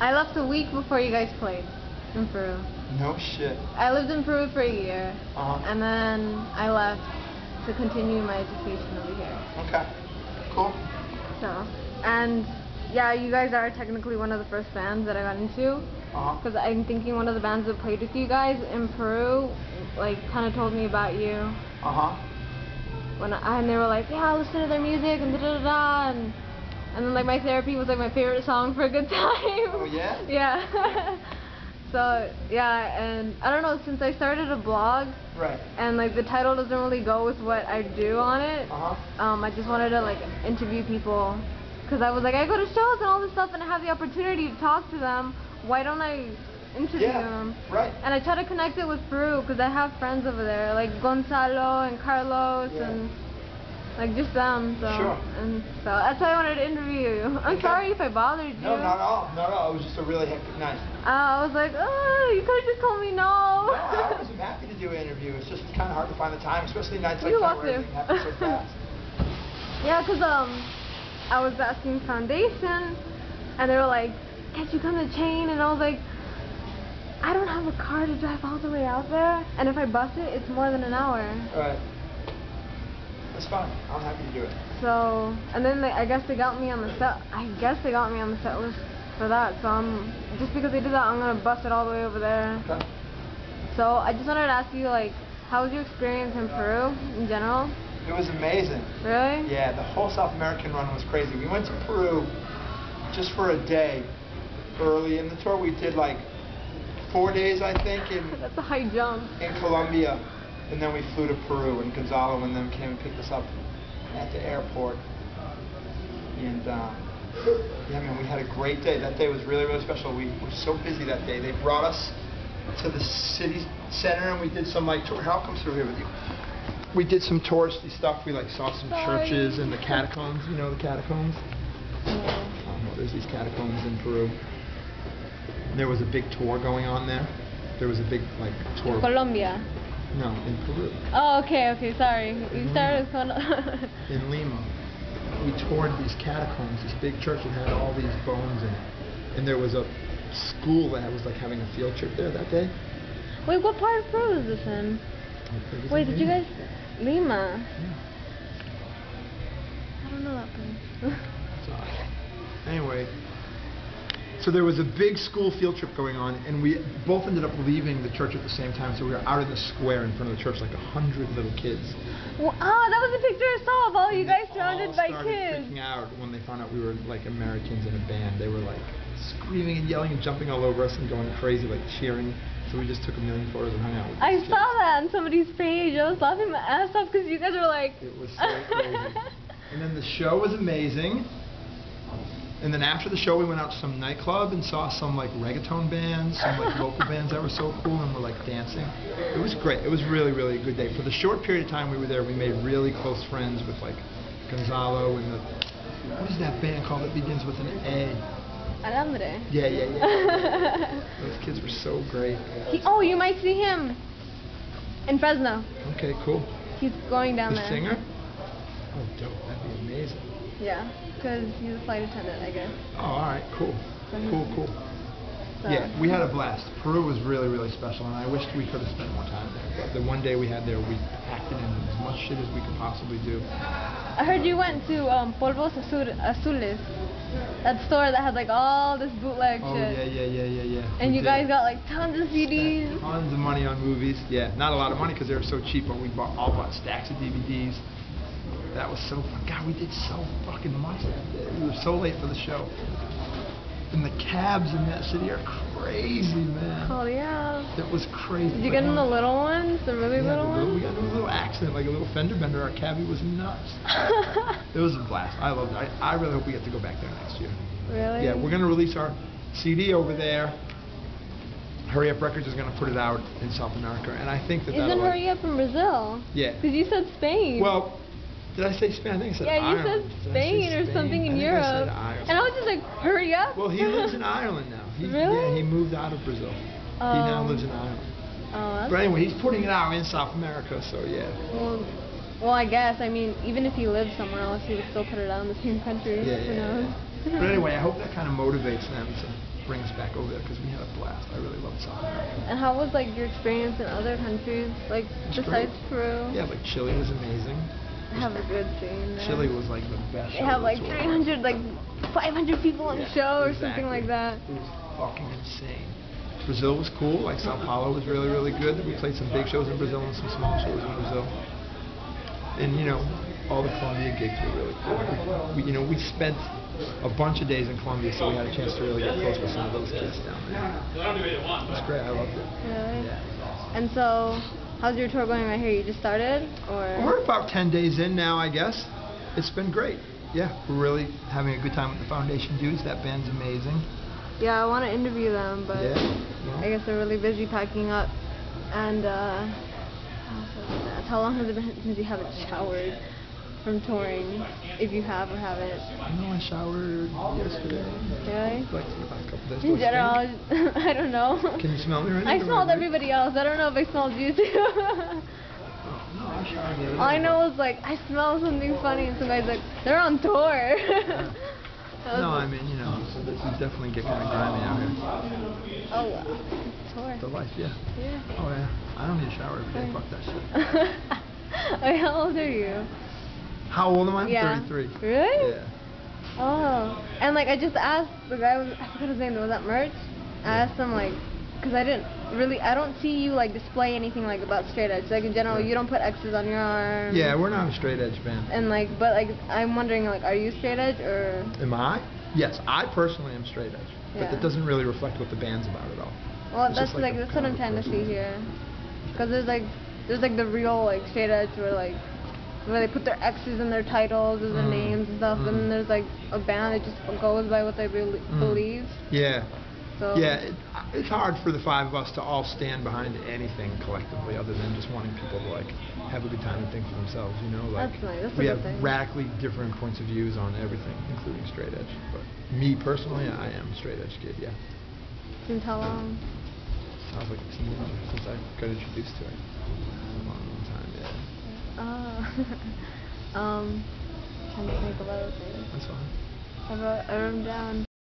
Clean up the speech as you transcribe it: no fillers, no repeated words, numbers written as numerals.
I left a week before you guys played in Peru. No shit. I lived in Peru for a year, and then I left to continue my education over here. Okay, cool. So, and yeah, you guys are technically one of the first bands that I got into. Because I'm thinking one of the bands that played with you guys in Peru, like, kind of told me about you. And they were like, yeah, listen to their music and da-da-da-da, and then, like, My Therapy was, like, my favorite song for a good time. Oh, yeah? Yeah. So, yeah, and I don't know, since I started a blog, and, like, the title doesn't really go with what I do on it, I just wanted to, like, interview people, because I was like, I go to shows and all this stuff, and I have the opportunity to talk to them. Why don't I interview them? Right. And I try to connect it with Peru, because I have friends over there, like Gonzalo and Carlos, and like just them. So, and so that's why I wanted to interview you. I'm sorry if I bothered you. No, not at all. Not at all. It was just a really hectic night. I was like, oh, you could have just told me no. No, I was happy to do an interview. It's just kind of hard to find the time, especially nights like that where everything happens so fast. Yeah, because I was asking Foundation, and they were like, can't you come to Chain? And I was like, I don't have a car to drive all the way out there, and if I bus it, it's more than an hour. Right. That's fine. I'm happy to do it. So, and then I guess they got me on the set. I guess they got me on the set list for that. So just because they did that, I'm gonna bus it all the way over there. Okay. So I just wanted to ask you, like, how was your experience in Peru in general? It was amazing. Really? Yeah, the whole South American run was crazy. We went to Peru just for a day early in the tour. We did like 4 days, I think, that's a high jump. In Colombia, and then we flew to Peru, and Gonzalo and them came and picked us up at the airport. And yeah, man, we had a great day. That day was really, really special. We were so busy that day. They brought us to the city center, and we did some like tour. How comes through here with you? We did some touristy stuff. We like saw some churches and the catacombs. You know the catacombs? There's these catacombs in Peru. There was a big tour going on there. There was a big like tour. Colombia. No, in Peru. Oh, okay, sorry. You started in Lima. We toured these catacombs, this big church that had all these bones in it. And there was a school that was like having a field trip there that day. Wait, what part of Peru is this in? Wait, did you guys... Lima? Yeah. I don't know that place. Sorry. Anyway, so there was a big school field trip going on, and we both ended up leaving the church at the same time, so we were out in the square in front of the church, like 100 little kids. Well, that was the picture I saw of all you guys surrounded by kids. They all started freaking out when they found out we were like Americans in a band. They were like screaming and yelling and jumping all over us and going crazy, like cheering. So we just took a million photos and hung out with I saw that on somebody's page. I was laughing my ass off because you guys were like... It was so crazy. And then the show was amazing. And then after the show, we went out to some nightclub and saw some like reggaeton bands, some like local bands that were so cool and were like dancing. It was great. It was really, really a good day. For the short period of time we were there, we made really close friends with like Gonzalo and the... What is that band called that begins with an A? Alambre. Yeah. Those kids were so great. Oh, you might see him in Fresno. Okay, cool. He's going down there. The singer? Oh, dope. That'd be amazing. Yeah, because he's a flight attendant, I guess. Oh, all right. Cool. Cool. So. Yeah, we had a blast. Peru was really, really special, and I wished we could have spent more time there. But the one day we had there, we packed it in as much shit as we could possibly do. I heard you went to Polvos Azules. That store that had like all this bootleg shit. Yeah. And you guys got like tons of CDs. Tons of money on movies. Yeah, not a lot of money because they were so cheap, but we all bought stacks of DVDs. That was so fun. God, we did so fucking much that day. We were so late for the show. And the cabs in that city are crazy, man. Oh, yeah. It was crazy. Did you get in the little ones? The really little ones? We got in a little accident, like a little fender bender. Our cabbie was nuts. It was a blast. I loved it. I really hope we get to go back there next year. Really? Yeah, we're going to release our CD over there. Hurry Up Records is going to put it out in South America. And I think that Isn't Hurry Up in Brazil? Yeah. Because you said Spain. Well... Did I say Spain? I think I said Ireland. Yeah, you said Spain or something in Europe. I said Ireland. And I was just like, hurry up. Well, he lives in Ireland now. Really? Yeah, he moved out of Brazil. He now lives in Ireland. Oh, but anyway, he's putting it out in South America, so yeah. Well, I guess. I mean, even if he lived somewhere else, he would still put it out in the same country. Yeah. Who knows? But anyway, I hope that kind of motivates them to bring us back over there because we had a blast. I really loved South America. And how was like your experience in other countries, like besides Peru? Yeah, like Chile was amazing. I have a good scene there. Chile was like the best. They have like 300, like 500 people on the show or something like that. It was fucking insane. Brazil was cool. Like Sao Paulo was really, really good. We played some big shows in Brazil and some small shows in Brazil. And you know, all the Colombia gigs were really cool. We spent a bunch of days in Colombia, so we had a chance to really get close with some of those kids down there. It was great. I loved it. Really? Yeah. And so, how's your tour going right here? You just started, or? We're about 10 days in now, I guess. It's been great. Yeah, we're really having a good time with the Foundation dudes. That band's amazing. Yeah, I want to interview them, but yeah. I guess they're really busy packing up. And how long has it been since you haven't showered from touring, if you have or haven't? I showered yesterday. Really? Like the last couple days. In general, I don't know. Can you smell me right now? I smelled everybody else. I don't know if I smelled you too. No, I showered the other day. All I know is like I smell something funny, and some guy's like, they're on tour. No, I mean, you definitely get kind of grimy out here. Oh, wow. Tour. The life, yeah. Yeah. Oh, yeah. I don't need a shower every day. Fuck that shit. Wait, how old are you? How old am I? Yeah. 33. Really? Yeah. Oh. And like I just asked the guy, I forgot his name, was that Merch? I asked him like, because I don't see you like display anything like about straight edge. Like in general, you don't put X's on your arm. Yeah, we're not a straight edge band. And like, but like, I'm wondering like, are you straight edge or? Am I? Yes, I personally am straight edge. But that doesn't really reflect what the band's about at all. Well, that's like that's what I'm trying to see here. Because there's like the real like straight edge where they put their X's in their titles or their names and stuff, and then there's like a band that just goes by what they believe. Yeah. So yeah, it's hard for the five of us to all stand behind anything collectively other than just wanting people to like have a good time and think for themselves, Like that's we have radically different points of views on everything, including straight edge. But me personally, I am a straight edge kid, yeah. Since how long? Sounds like a teenager since I got introduced to it. A long time, yeah. Trying to think of other things. That's fine. I wrote them down.